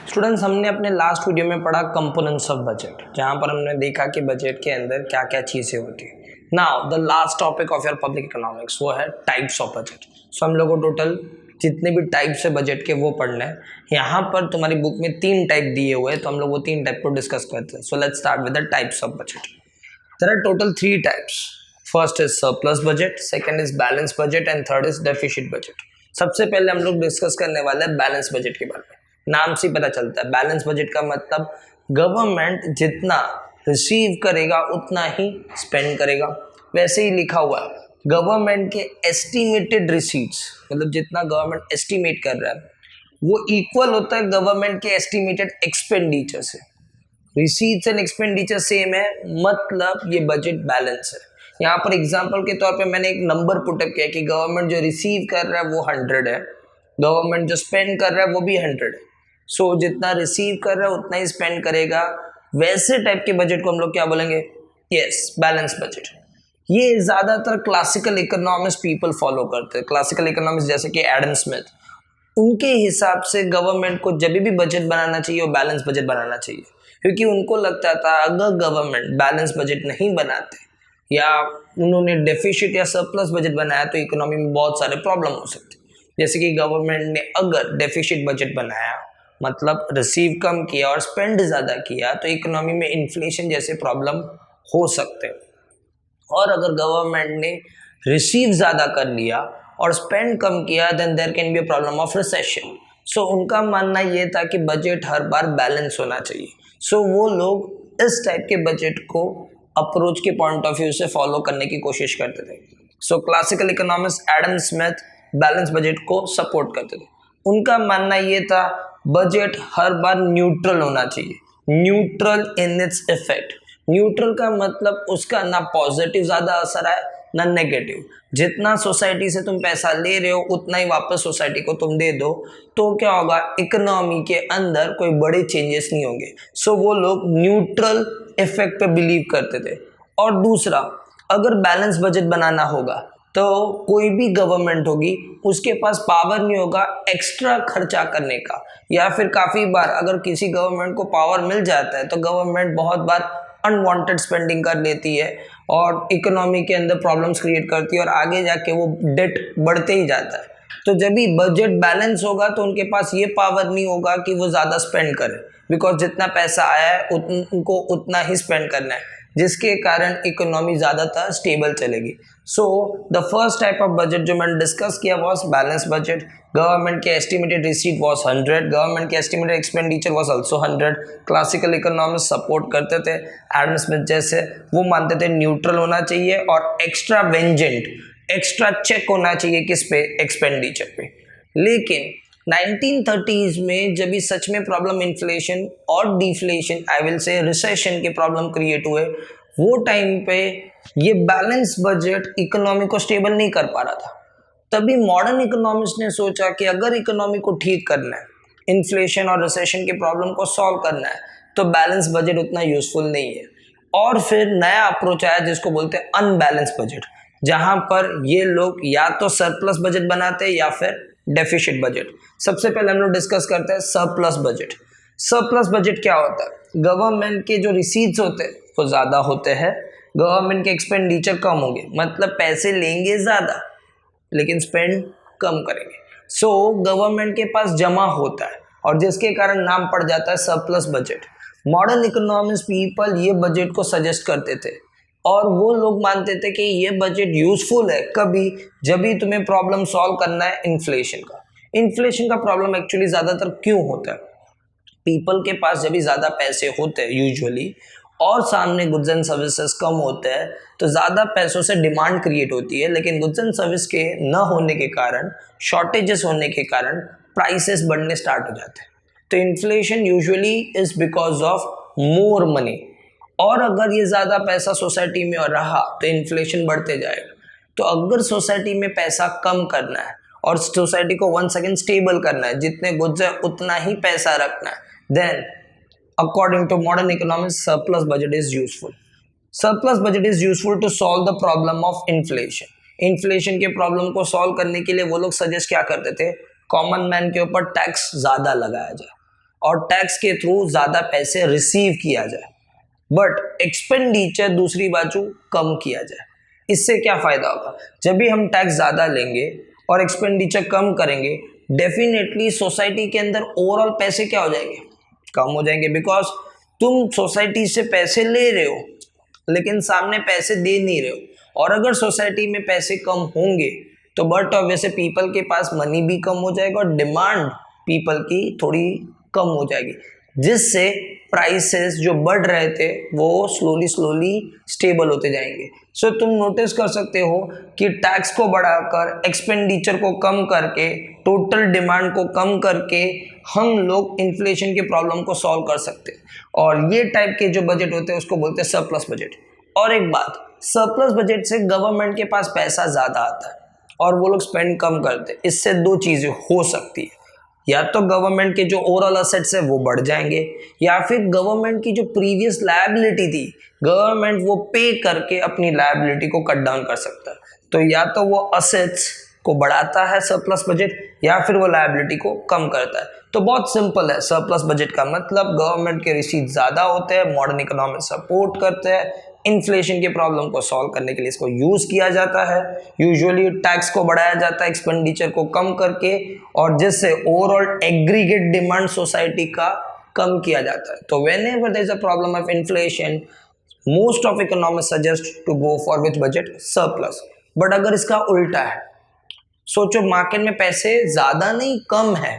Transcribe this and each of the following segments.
Students, हमने अपने last video में पढ़ा कंपोनेंट्स ऑफ बजट, जहां पर हमने देखा कि बजट के अंदर क्या क्या चीज़ें होती है। Now the last topic of your public economics वो है टाइप्स ऑफ बजट। सो हम लोग को टोटल जितने भी टाइप्स है बजट के वो पढ़ने हैं। यहाँ पर तुम्हारी बुक में 3 टाइप दिए हुए हैं, तो हम लोग वो 3 टाइप को डिस्कस करते हैं। So let's start with the types of budget. There are total 3 types. First is surplus budget, second is balance budget and third is deficit budget. सबसे पहले हम लोग डिस्कस करने वाले हैं बैलेंस बजट के बारे में। नाम से पता चलता है बैलेंस बजट का मतलब गवर्नमेंट जितना रिसीव करेगा उतना ही स्पेंड करेगा। वैसे ही लिखा हुआ है गवर्नमेंट के एस्टिमेटेड रिसीट्स, मतलब जितना गवर्नमेंट एस्टिमेट कर रहा है वो इक्वल होता है गवर्नमेंट के एस्टिमेटेड एक्सपेंडिचर से। रिसीट्स एंड एक्सपेंडिचर सेम है, मतलब ये बजट बैलेंस है। यहाँ पर एग्जांपल के तौर पे मैंने एक नंबर पुटअप किया कि गवर्नमेंट जो रिसीव कर रहा है वो 100 है, गवर्नमेंट जो स्पेंड कर रहा है वो भी 100 है। सो जितना रिसीव कर रहा है उतना ही स्पेंड करेगा। वैसे टाइप के बजट को हम लोग क्या बोलेंगे? Yes, balance budget. ये ज्यादातर क्लासिकल इकोनॉमिक्स पीपल फॉलो करते हैं। क्लासिकल इकोनॉमिक्स जैसे कि एडम स्मिथ, उनके हिसाब से गवर्नमेंट को जब भी बजट बनाना चाहिए वो बैलेंस बजट बनाना चाहिए, क्योंकि उनको लगता था अगर गवर्नमेंट बैलेंस बजट नहीं बनाते या उन्होंने डेफिसिट या सरप्लस बजट बनाया तो इकोनॉमी में बहुत सारे प्रॉब्लम हो सकते। जैसे कि गवर्नमेंट ने अगर डेफिसिट बजट बनाया, मतलब रिसीव कम किया और स्पेंड ज़्यादा किया, तो इकोनॉमी में इन्फ्लेशन जैसे प्रॉब्लम हो सकते हैं। और अगर गवर्नमेंट ने रिसीव ज़्यादा कर लिया और स्पेंड कम किया, then there can be a problem of recession. So उनका मानना ये था कि बजट हर बार बैलेंस होना चाहिए। सो वो लोग इस टाइप के बजट को अप्रोच के पॉइंट ऑफ व्यू से फॉलो करने की कोशिश करते थे। सो classical economist Adam Smith balance budget को सपोर्ट करते थे। उनका मानना ये था बजट हर बार न्यूट्रल होना चाहिए, neutral in its effect. Neutral का मतलब उसका ना पॉजिटिव ज़्यादा असर है ना नेगेटिव। जितना सोसाइटी से तुम पैसा ले रहे हो उतना ही वापस सोसाइटी को तुम दे दो, तो क्या होगा, इकोनॉमी के अंदर कोई बड़े चेंजेस नहीं होंगे। सो वो लोग न्यूट्रल इफेक्ट पे बिलीव करते थे। और दूसरा, अगर बैलेंस बजट बनाना होगा तो कोई भी गवर्नमेंट होगी उसके पास पावर नहीं होगा एक्स्ट्रा खर्चा करने का, या फिर काफ़ी बार अगर किसी गवर्नमेंट को पावर मिल जाता है तो गवर्नमेंट बहुत बार अनवांटेड स्पेंडिंग कर लेती है और इकोनॉमी के अंदर प्रॉब्लम्स क्रिएट करती है और आगे जाके वो डेट बढ़ते ही जाता है। तो जब भी बजट बैलेंस होगा तो उनके पास ये पावर नहीं होगा कि वो ज़्यादा स्पेंड करें, बिकॉज जितना पैसा आया है उनको उतना ही स्पेंड करना है, जिसके कारण इकोनॉमी ज़्यादातर स्टेबल चलेगी। So the first type of budget जो मैंने डिस्कस किया वॉज बैलेंस बजट। गवर्नमेंट के एस्टिमेटेड रिसीट वॉज 100, गवर्नमेंट के estimated expenditure was also 100। Classical economics support करते थे एडम स्मिथ जैसे, वो मानते थे न्यूट्रल होना चाहिए और एक्स्ट्रा वेंजेंट, एक्स्ट्रा चेक होना चाहिए किस पे, एक्सपेंडिचर पे। लेकिन 1930s में जब भी सच में प्रॉब्लम इन्फ्लेशन और deflation, I will say recession के प्रॉब्लम क्रिएट हुए, वो टाइम पे ये बैलेंस बजट इकोनॉमी को स्टेबल नहीं कर पा रहा था। तभी मॉडर्न इकोनॉमिक्स ने सोचा कि अगर इकोनॉमी को ठीक करना है, इन्फ्लेशन और रिसेशन के प्रॉब्लम को सॉल्व करना है, तो बैलेंस बजट उतना यूजफुल नहीं है। और फिर नया अप्रोच आया जिसको बोलते हैं अनबैलेंस बजट, जहां पर ये लोग या तो सरप्लस बजट बनाते हैं या फिर डेफिसिट बजट। सबसे पहले हम लोग डिस्कस करते हैं सरप्लस बजट। सरप्लस बजट क्या होता है? गवर्नमेंट के जो रिसीट्स होते हैं वो ज़्यादा होते हैं, गवर्नमेंट के एक्सपेंडिचर कम होंगे, मतलब पैसे लेंगे ज़्यादा लेकिन स्पेंड कम करेंगे। सो गवर्नमेंट के पास जमा होता है और जिसके कारण नाम पड़ जाता है surplus budget. Modern economics people ये बजट को सजेस्ट करते थे और वो लोग मानते थे कि ये बजट यूजफुल है कभी जब भी तुम्हें प्रॉब्लम सॉल्व करना है इन्फ्लेशन का। इन्फ्लेशन का प्रॉब्लम एक्चुअली ज़्यादातर क्यों होता है? पीपल के पास जब भी ज़्यादा पैसे होते हैं यूजुअली और सामने गुड्स एंड सर्विसेज कम होते हैं तो ज़्यादा पैसों से डिमांड क्रिएट होती है, लेकिन गुड्स एंड सर्विस के न होने के कारण, शॉर्टेजेस होने के कारण प्राइसेस बढ़ने स्टार्ट हो जाते हैं। तो inflation usually is because of more money. और अगर ये ज़्यादा पैसा सोसाइटी में और रहा तो इन्फ्लेशन बढ़ते जाएगा। तो अगर सोसाइटी में पैसा कम करना है और सोसाइटी को वंस अगेन स्टेबल करना है, जितने गुड्स है उतना ही पैसा रखना है, then according to modern economics surplus budget is useful. Surplus budget is useful to solve the problem of inflation. Inflation के प्रॉब्लम को सॉल्व करने के लिए वो लोग सजेस्ट क्या करते थे? कॉमन मैन के ऊपर टैक्स ज़्यादा लगाया जाए। और टैक्स के थ्रू ज्यादा पैसे रिसीव किया जाए, बट एक्सपेंडिचर दूसरी बाजू कम किया जाए। इससे क्या फायदा होगा? जब भी हम टैक्स ज्यादा लेंगे और एक्सपेंडिचर कम करेंगे, डेफिनेटली सोसाइटी के अंदर ओवरऑल पैसे क्या हो जाएंगे? कम हो जाएंगे, बिकॉज तुम सोसाइटी से पैसे ले रहे हो लेकिन सामने पैसे दे नहीं रहे हो। और अगर सोसाइटी में पैसे कम होंगे तो बट ऑब्वियसली पीपल के पास मनी भी कम हो जाएगा और डिमांड पीपल की थोड़ी कम हो जाएगी, जिससे प्राइसेस जो बढ़ रहे थे वो स्लोली स्टेबल होते जाएंगे। सो तुम नोटिस कर सकते हो कि टैक्स को बढ़ाकर, एक्सपेंडिचर को कम करके, टोटल डिमांड को कम करके हम लोग इन्फ्लेशन के प्रॉब्लम को सॉल्व कर सकते हैं। और ये टाइप के जो बजट होते हैं उसको बोलते हैं सरप्लस बजट। और एक बात, सरप्लस बजट से गवर्नमेंट के पास पैसा ज़्यादा आता है और वो लोग स्पेंड कम करते हैं। इससे दो चीज़ें हो सकती है, या तो गवर्नमेंट के जो ओवरऑल असेट्स है वो बढ़ जाएंगे, या फिर गवर्नमेंट की जो प्रीवियस लायबिलिटी थी गवर्नमेंट वो पे करके अपनी लायबिलिटी को कट डाउन कर सकता है। तो या तो वो असेट्स को बढ़ाता है सरप्लस बजट, या फिर वो लायबिलिटी को कम करता है। तो बहुत सिंपल है, सरप्लस बजट का मतलब गवर्नमेंट के रिसीट ज़्यादा होते हैं, मॉडर्न इकोनॉमी सपोर्ट करते हैं, इन्फ्लेशन के प्रॉब्लम को सॉल्व करने के लिए इसको यूज किया जाता है। यूजुअली टैक्स को बढ़ाया जाता है एक्सपेंडिचर को कम करके, और जिससे ओवरऑल एग्रीगेट डिमांड सोसाइटी का कम किया जाता है। तो whenever there is a problem of inflation, most of economist suggest to go for which budget? Surplus. But अगर इसका उल्टा है, सोचो मार्केट में पैसे ज्यादा नहीं कम है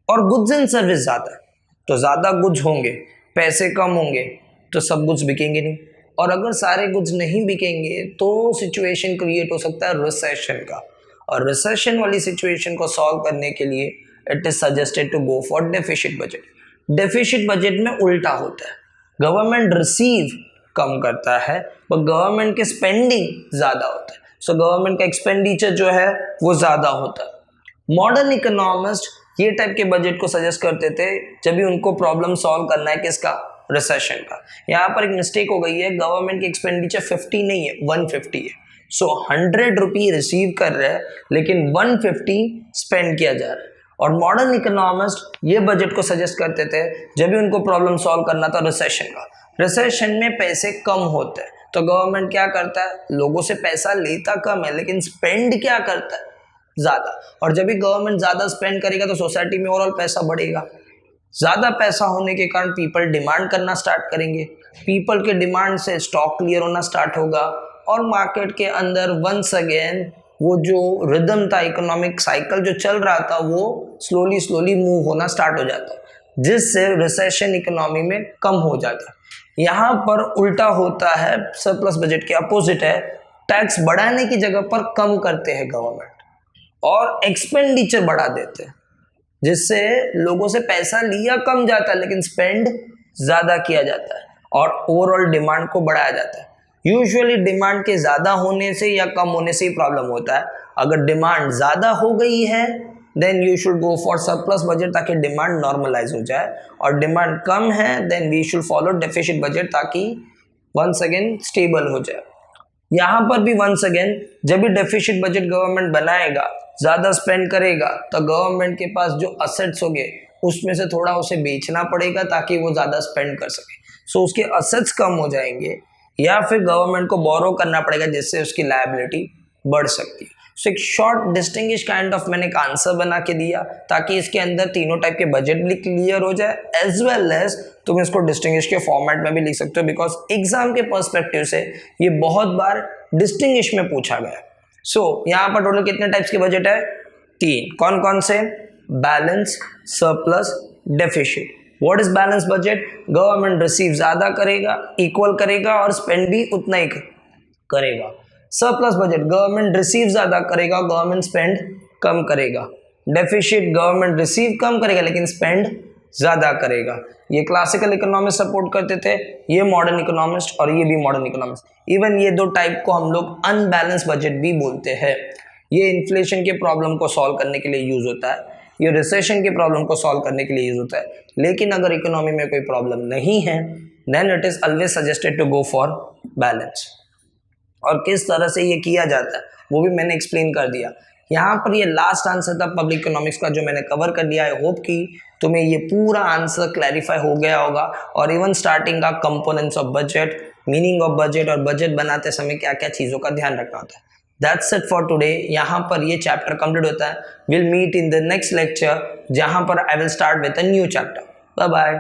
और गुड्स एंड सर्विस ज्यादा है, तो ज्यादा गुड्स होंगे, पैसे कम होंगे, तो सब गुड्स बिकेंगे नहीं। और अगर सारे गुड्स नहीं बिकेंगे तो सिचुएशन क्रिएट हो सकता है रिसेशन का। और रिसेशन वाली सिचुएशन को सॉल्व करने के लिए it is suggested to go for deficit budget. Deficit budget में उल्टा होता है, गवर्नमेंट रिसीव कम करता है पर गवर्नमेंट के स्पेंडिंग ज्यादा होता है। सो गवर्नमेंट का एक्सपेंडिचर जो है वो ज्यादा होता है। मॉडर्न इकोनॉमिस्ट ये टाइप के बजट को सजेस्ट करते थे जब भी उनको प्रॉब्लम सॉल्व करना है, किसका? रिसेशन का। यहाँ पर एक मिस्टेक हो गई है, गवर्नमेंट की एक्सपेंडिचर 50 नहीं है 150 है। सो 100 रुपये रिसीव कर रहे हैं लेकिन 150 स्पेंड किया जा रहा है। और मॉडर्न इकोनॉमिस्ट ये बजट को सजेस्ट करते थे जब भी उनको प्रॉब्लम सॉल्व करना था रिसेशन का। रिसेशन में पैसे कम होते हैं तो गवर्नमेंट क्या करता है? लोगों से पैसा लेता कम है लेकिन स्पेंड क्या करता है? ज्यादा। और जब भी गवर्नमेंट ज्यादा स्पेंड करेगा तो सोसाइटी में ओवरऑल पैसा बढ़ेगा। ज्यादा पैसा होने के कारण पीपल डिमांड करना स्टार्ट करेंगे, पीपल के डिमांड से स्टॉक क्लियर होना स्टार्ट होगा और मार्केट के अंदर वंस अगेन वो जो रिदम था, इकोनॉमिक साइकिल जो चल रहा था वो स्लोली मूव होना स्टार्ट हो जाता है, जिससे रिसेशन इकोनॉमी में कम हो जाता है। यहाँ पर उल्टा होता है, सरप्लस बजट के अपोजिट है, टैक्स बढ़ाने की जगह पर कम करते हैं गवर्नमेंट और एक्सपेंडिचर बढ़ा देते हैं, जिससे लोगों से पैसा लिया कम जाता है लेकिन स्पेंड ज्यादा किया जाता है और ओवरऑल डिमांड को बढ़ाया जाता है। यूजुअली डिमांड के ज्यादा होने से या कम होने से ही प्रॉब्लम होता है। अगर डिमांड ज्यादा हो गई है then you should go for surplus budget ताकि डिमांड नॉर्मलाइज हो जाए, और डिमांड कम है then we should follow deficit budget ताकि वंस अगेन स्टेबल हो जाए। यहाँ पर भी वंस अगेन जब भी डेफिसिट बजट गवर्नमेंट बनाएगा, ज्यादा स्पेंड करेगा, तो गवर्नमेंट के पास जो असेट्स होंगे उसमें से थोड़ा उसे बेचना पड़ेगा ताकि वो ज्यादा स्पेंड कर सके। सो उसके असेट्स कम हो जाएंगे या फिर गवर्नमेंट को बोरो करना पड़ेगा जिससे उसकी लायबिलिटी बढ़ सकती है। सो एक शॉर्ट डिस्टिंग्विश काइंड ऑफ मैंने एक आंसर बना के दिया ताकि इसके अंदर तीनों टाइप के बजट भी क्लियर हो जाए, एज वेल एज तुम इसको डिस्टिंग्विश के फॉर्मेट में भी लिख सकते हो, बिकॉज एग्जाम के पर्सपेक्टिव से ये बहुत बार डिस्टिंग्विश में पूछा गया। सो यहाँ पर टोटल कितने टाइप्स के बजट है? 3। कौन कौन से? Balance, surplus, deficit. What is balance budget? Government receive ज्यादा करेगा, इक्वल करेगा और स्पेंड भी उतना ही करेगा। सरप्लस बजट गवर्नमेंट रिसीव ज्यादा करेगा, गवर्नमेंट स्पेंड कम करेगा। डेफिसिट गवर्नमेंट रिसीव कम करेगा लेकिन स्पेंड ज्यादा करेगा। ये क्लासिकल इकोनॉमिस्ट सपोर्ट करते थे, ये मॉडर्न इकोनॉमिस्ट और ये भी मॉडर्न इकोनॉमिस्ट। इवन ये दो टाइप को हम लोग अनबैलेंस बजट भी बोलते हैं। ये इन्फ्लेशन के प्रॉब्लम को सॉल्व करने के लिए यूज होता है, ये रिसेशन के प्रॉब्लम को सॉल्व करने के लिए यूज होता है। लेकिन अगर इकोनॉमी में कोई प्रॉब्लम नहीं है then it is always suggested to go for balance. और किस तरह से ये किया जाता है वो भी मैंने एक्सप्लेन कर दिया। यहाँ पर ये लास्ट आंसर था पब्लिक इकोनॉमिक्स का जो मैंने कवर कर दिया। आई होप कि तुम्हें ये पूरा आंसर क्लैरिफाई हो गया होगा और इवन स्टार्टिंग का components of budget, meaning of budget और बजट बनाते समय क्या क्या चीज़ों का ध्यान रखना होता है। That's it for today. यहाँ पर ये चैप्टर कंप्लीट होता है। Will meet in the next lecture जहाँ पर I will start with a new chapter. Bye bye.